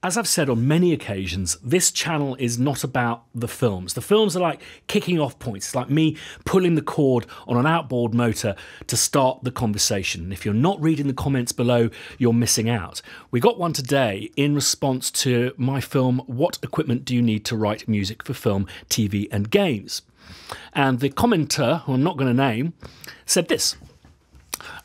As I've said on many occasions, this channel is not about the films. The films are like kicking off points. It's like me pulling the cord on an outboard motor to start the conversation. And if you're not reading the comments below, you're missing out. We got one today in response to my film, What Equipment Do You Need to Write Music for Film, TV and Games? And the commenter, who I'm not going to name, said this.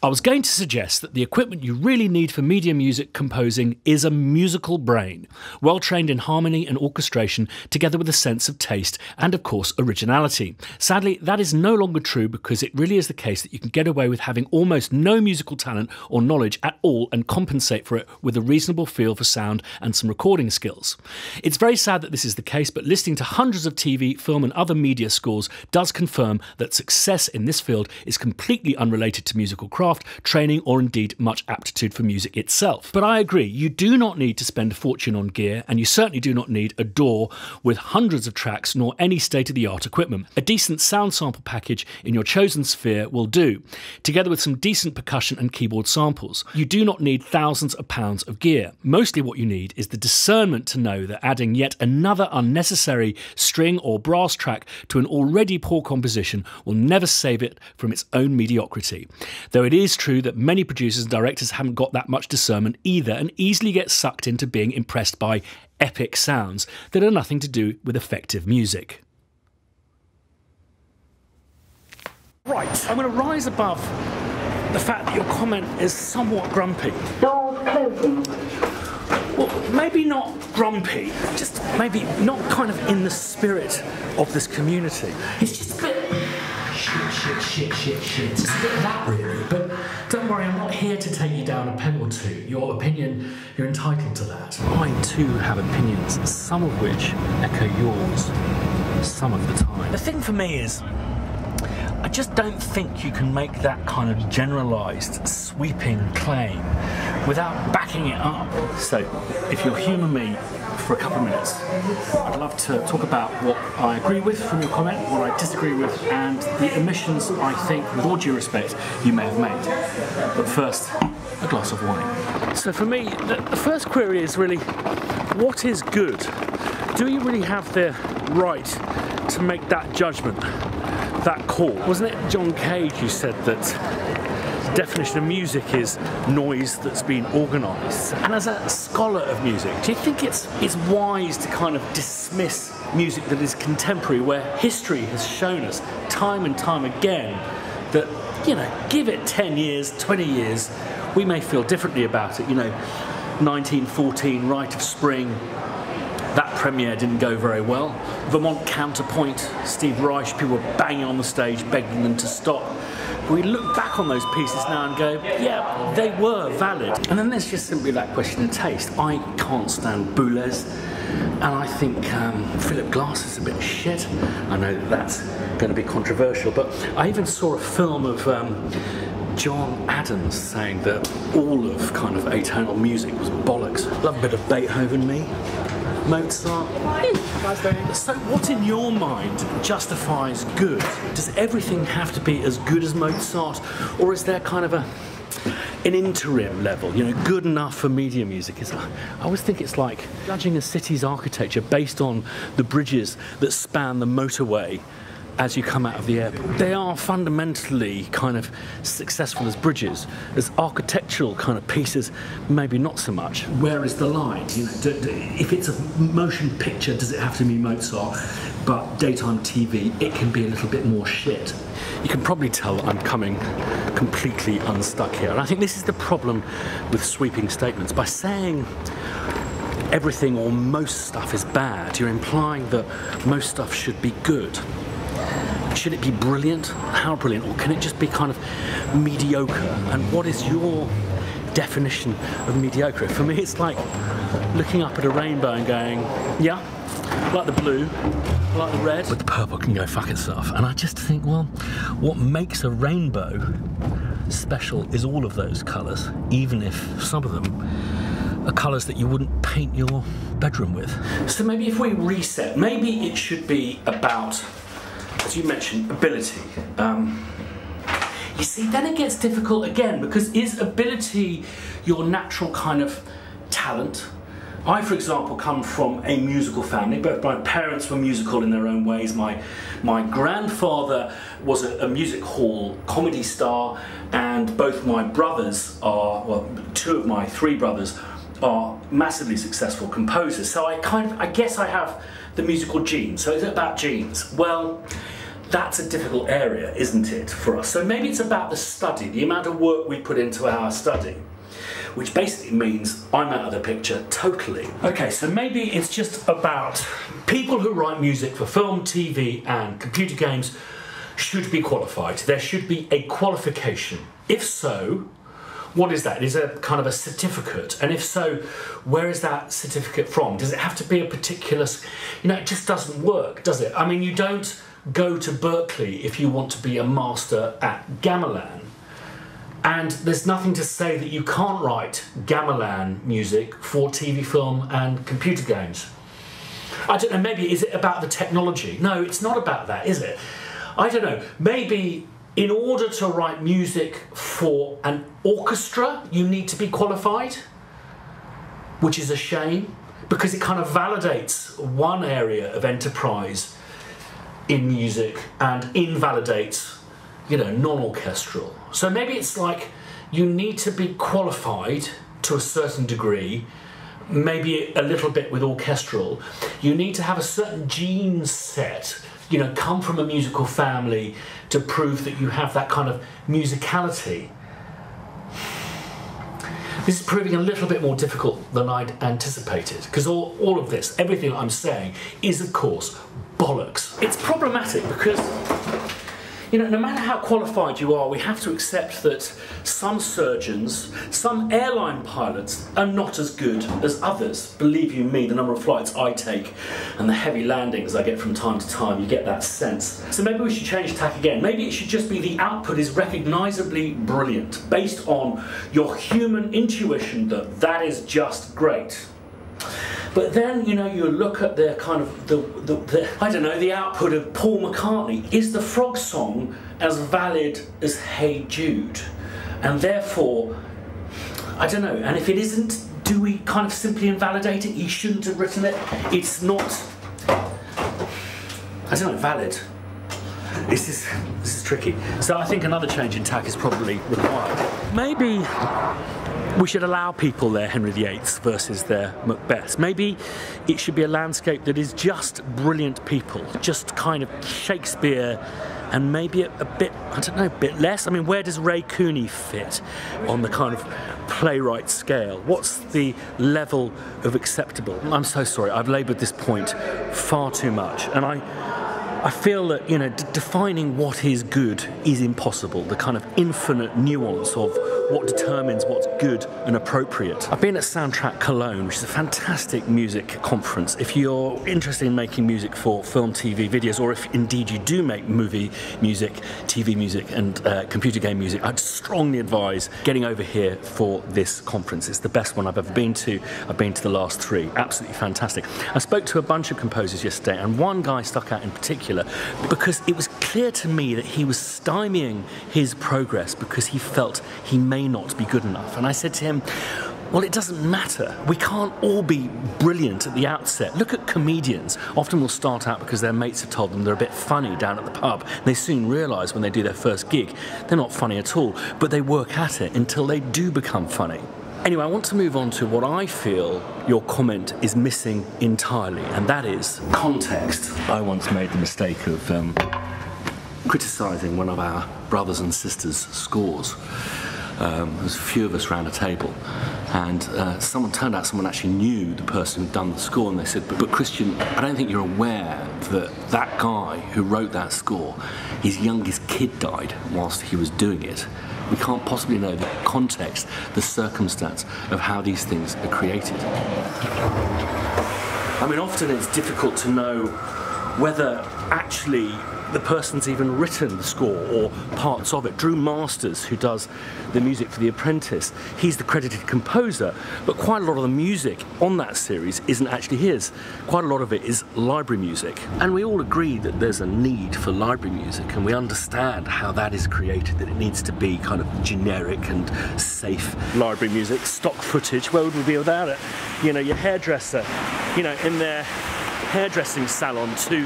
I was going to suggest that the equipment you really need for media music composing is a musical brain, well trained in harmony and orchestration, together with a sense of taste and, of course, originality. Sadly, that is no longer true because it really is the case that you can get away with having almost no musical talent or knowledge at all and compensate for it with a reasonable feel for sound and some recording skills. It's very sad that this is the case, but listening to hundreds of TV, film and other media scores does confirm that success in this field is completely unrelated to musical craft, training, or indeed much aptitude for music itself. But I agree, you do not need to spend a fortune on gear, and you certainly do not need a DAW with hundreds of tracks nor any state-of-the-art equipment. A decent sound sample package in your chosen sphere will do, together with some decent percussion and keyboard samples. You do not need thousands of pounds of gear. Mostly what you need is the discernment to know that adding yet another unnecessary string or brass track to an already poor composition will never save it from its own mediocrity. Though it is true that many producers and directors haven't got that much discernment either and easily get sucked into being impressed by epic sounds that are nothing to do with effective music. Right, I'm going to rise above the fact that your comment is somewhat grumpy. Doors closing. Well, maybe not grumpy, just maybe not kind of in the spirit of this community. It's just a bit shit. It's a bit of that, really. But don't worry, I'm not here to take you down a peg or two. Your opinion, you're entitled to that. I too have opinions, some of which echo yours, some of the time. The thing for me is, I just don't think you can make that kind of generalised, sweeping claim without backing it up. So, if you'll humour me for a couple of minutes, I'd love to talk about what I agree with from your comment, what I disagree with, and the omissions I think, with all due respect, you may have made. But first, a glass of wine. So for me, the first query is really, what is good? Do you really have the right to make that judgment, that call? Wasn't it John Cage who said that the definition of music is noise that's been organised? And as a scholar of music, do you think it's wise to kind of dismiss music that is contemporary, where history has shown us time and time again that, you know, give it 10 years, 20 years, we may feel differently about it. You know, 1914, Rite of Spring, that premiere didn't go very well. Vermont Counterpoint, Steve Reich, people were banging on the stage, begging them to stop. We look back on those pieces now and go, yeah, they were valid. And then there's just simply that question of taste. I can't stand Boulez, and I think Philip Glass is a bit shit. I know that's going to be controversial, but I even saw a film of John Adams saying that all of kind of atonal music was bollocks. Love a bit of Beethoven, me. Mozart. So what in your mind justifies good? Does everything have to be as good as Mozart, or is there kind of an interim level, you know, good enough for media music? I always think it's like judging a city's architecture based on the bridges that span the motorway as you come out of the airport. They are fundamentally kind of successful as bridges. As architectural kind of pieces, maybe not so much. Where is the line? You know, if it's a motion picture, does it have to be Mozart? But daytime TV, it can be a little bit more shit. You can probably tell I'm coming completely unstuck here. And I think this is the problem with sweeping statements. By saying everything or most stuff is bad, you're implying that most stuff should be good. Should it be brilliant? How brilliant? Or can it just be kind of mediocre? And what is your definition of mediocre? For me, it's like looking up at a rainbow and going, yeah, I like the blue, I like the red, but the purple can go fuck itself. And I just think, well, what makes a rainbow special is all of those colours, even if some of them are colours that you wouldn't paint your bedroom with. So maybe if we reset, maybe it should be about, as you mentioned, ability. You see, then it gets difficult again, because is ability your natural kind of talent? I, for example, come from a musical family. Both my parents were musical in their own ways. My grandfather was a music hall comedy star, and both my brothers are, well, two of my three brothers are massively successful composers. So I guess I have the musical genes. So is it about genes? Well, that's a difficult area, isn't it, for us? So maybe it's about the study, the amount of work we put into our study, which basically means I'm out of the picture totally. Okay, so maybe it's just about people who write music for film, TV and computer games should be qualified. There should be a qualification. If so, what is that? Is it a kind of a certificate? And if so, where is that certificate from? Does it have to be a particular... You know, it just doesn't work, does it? I mean, you don't go to Berkeley if you want to be a master at gamelan. And there's nothing to say that you can't write gamelan music for TV, film and computer games. I don't know, maybe is it about the technology? No, it's not about that, is it? I don't know, maybe in order to write music for an orchestra, you need to be qualified, which is a shame, because it kind of validates one area of enterprise in music and invalidates, you know, non-orchestral. So maybe it's like you need to be qualified to a certain degree, maybe a little bit with orchestral. You need to have a certain gene set, you know, come from a musical family to prove that you have that kind of musicality. This is proving a little bit more difficult than I'd anticipated, because all of this, everything I'm saying, is of course bollocks. It's problematic because, you know, no matter how qualified you are, we have to accept that some surgeons, some airline pilots are not as good as others. Believe you me, the number of flights I take and the heavy landings I get from time to time, you get that sense. So maybe we should change tack again. Maybe it should just be the output is recognisably brilliant, based on your human intuition that that is just great. But then, you know, you look at the kind of, I don't know, the output of Paul McCartney. Is the Frog song as valid as Hey Jude? And therefore, I don't know, and if it isn't, do we kind of simply invalidate it? He shouldn't have written it. It's not, I don't know, valid. This is tricky. So I think another change in tack is probably required. Maybe we should allow people their Henry VIII's versus their Macbeths. Maybe it should be a landscape that is just brilliant people, just kind of Shakespeare, and maybe a bit, I don't know, a bit less. I mean, where does Ray Cooney fit on the kind of playwright scale? What's the level of acceptable? I'm so sorry, I've laboured this point far too much, and I feel that, you know, defining what is good is impossible. The kind of infinite nuance of what determines what's good and appropriate. I've been at Soundtrack Cologne, which is a fantastic music conference. If you're interested in making music for film, TV, videos, or if indeed you do make movie music, TV music and computer game music, I'd strongly advise getting over here for this conference. It's the best one I've ever been to. I've been to the last three. Absolutely fantastic. I spoke to a bunch of composers yesterday, and one guy stuck out in particular because it was clear to me that he was stymieing his progress because he felt he may not be good enough. And I said to him, well, it doesn't matter. We can't all be brilliant at the outset. Look at comedians. Often will start out because their mates have told them they're a bit funny down at the pub. They soon realise when they do their first gig, they're not funny at all, but they work at it until they do become funny. Anyway, I want to move on to what I feel your comment is missing entirely, and that is context. I once made the mistake of criticising one of our brothers and sisters' scores. There's a few of us around a table, and someone actually knew the person who'd done the score, and they said, but Christian, I don't think you're aware that that guy who wrote that score, his youngest kid died whilst he was doing it. We can't possibly know the context, the circumstance of how these things are created. I mean, often it's difficult to know whether actually the person's even written the score or parts of it. Drew Masters, who does the music for The Apprentice, he's the credited composer, but quite a lot of the music on that series isn't actually his. Quite a lot of it is library music. And we all agree that there's a need for library music, and we understand how that is created, that it needs to be kind of generic and safe library music. Stock footage, where would we be without it? You know, your hairdresser, you know, in their hairdressing salon to,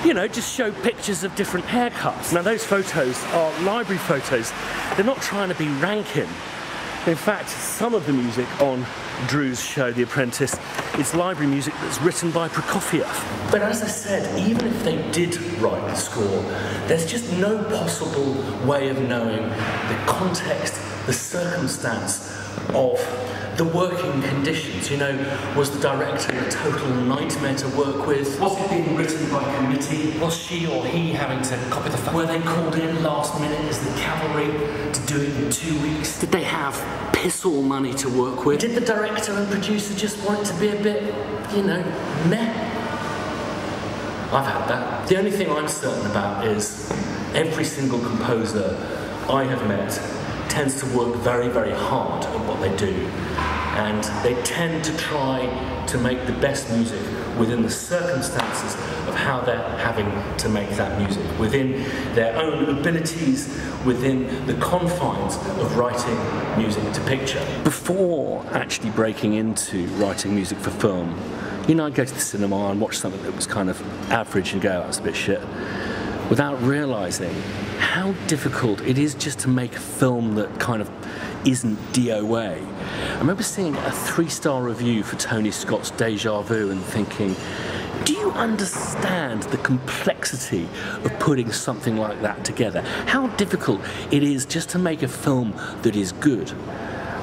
you know, just show pictures of different haircuts. Now those photos are library photos. They're not trying to be ranking. In fact, some of the music on Drew's show, The Apprentice, is library music that's written by Prokofiev. But as I said, even if they did write the score, there's just no possible way of knowing the context, the circumstance of the working conditions. You know, was the director a total nightmare to work with? Was it being written by committee? Was she or he having to copy the facts? Were they called in last minute as the cavalry to do it in 2 weeks? Did they have piss all money to work with? Did the director and producer just want it to be a bit, you know, meh? I've had that. The only thing I'm certain about is every single composer I have met tends to work very, very hard at what they do, and they tend to try to make the best music within the circumstances of how they're having to make that music, within their own abilities, within the confines of writing music to picture. Before actually breaking into writing music for film, you know, I'd go to the cinema and watch something that was kind of average and go, oh, it's a bit shit, without realising how difficult it is just to make a film that kind of isn't DOA. I remember seeing a 3-star review for Tony Scott's Deja Vu and thinking, do you understand the complexity of putting something like that together? How difficult it is just to make a film that is good?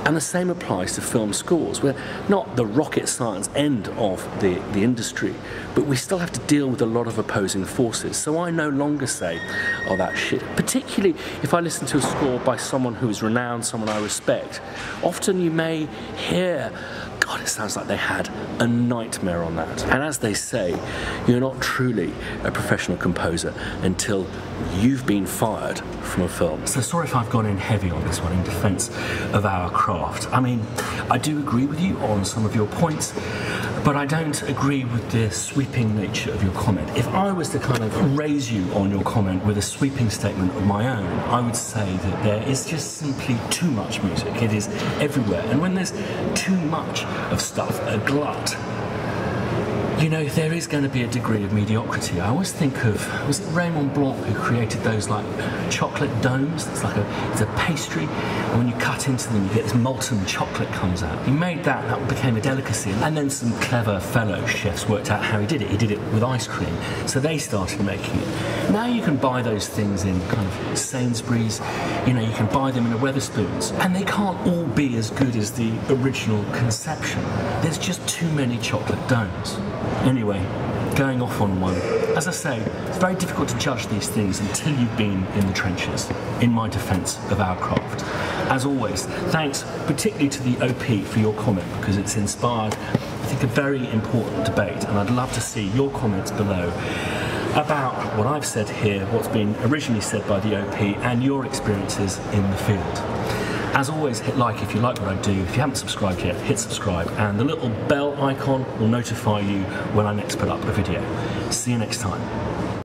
And the same applies to film scores. We're not the rocket science end of the industry, but we still have to deal with a lot of opposing forces. So I no longer say, oh, that shit. Particularly if I listen to a score by someone who is renowned, someone I respect. Often you may hear, God, it sounds like they had a nightmare on that. And as they say, you're not truly a professional composer until you've been fired from a film. So sorry if I've gone in heavy on this one in defense of our craft. I mean, I do agree with you on some of your points, but I don't agree with the sweeping nature of your comment. If I was to kind of raise you on your comment with a sweeping statement of my own, I would say that there is just simply too much music. It is everywhere. And when there's too much of stuff, a glut, you know, there is going to be a degree of mediocrity. I always think of, was it Raymond Blanc who created those like chocolate domes? It's like it's a pastry, and when you cut into them you get this molten chocolate comes out. He made that became a delicacy, and then some clever fellow chefs worked out how he did it. He did it with ice cream, so they started making it. Now you can buy those things in kind of Sainsbury's, you know, you can buy them in a Wetherspoons, and they can't all be as good as the original conception. There's just too many chocolate domes. Anyway, going off on one. As I say, it's very difficult to judge these things until you've been in the trenches, in my defence of our craft. As always, thanks particularly to the OP for your comment, because it's inspired, I think, a very important debate, and I'd love to see your comments below about what I've said here, what's been originally said by the OP, and your experiences in the field. As always, hit like if you like what I do. If you haven't subscribed yet, hit subscribe, and the little bell icon will notify you when I next put up a video. See you next time.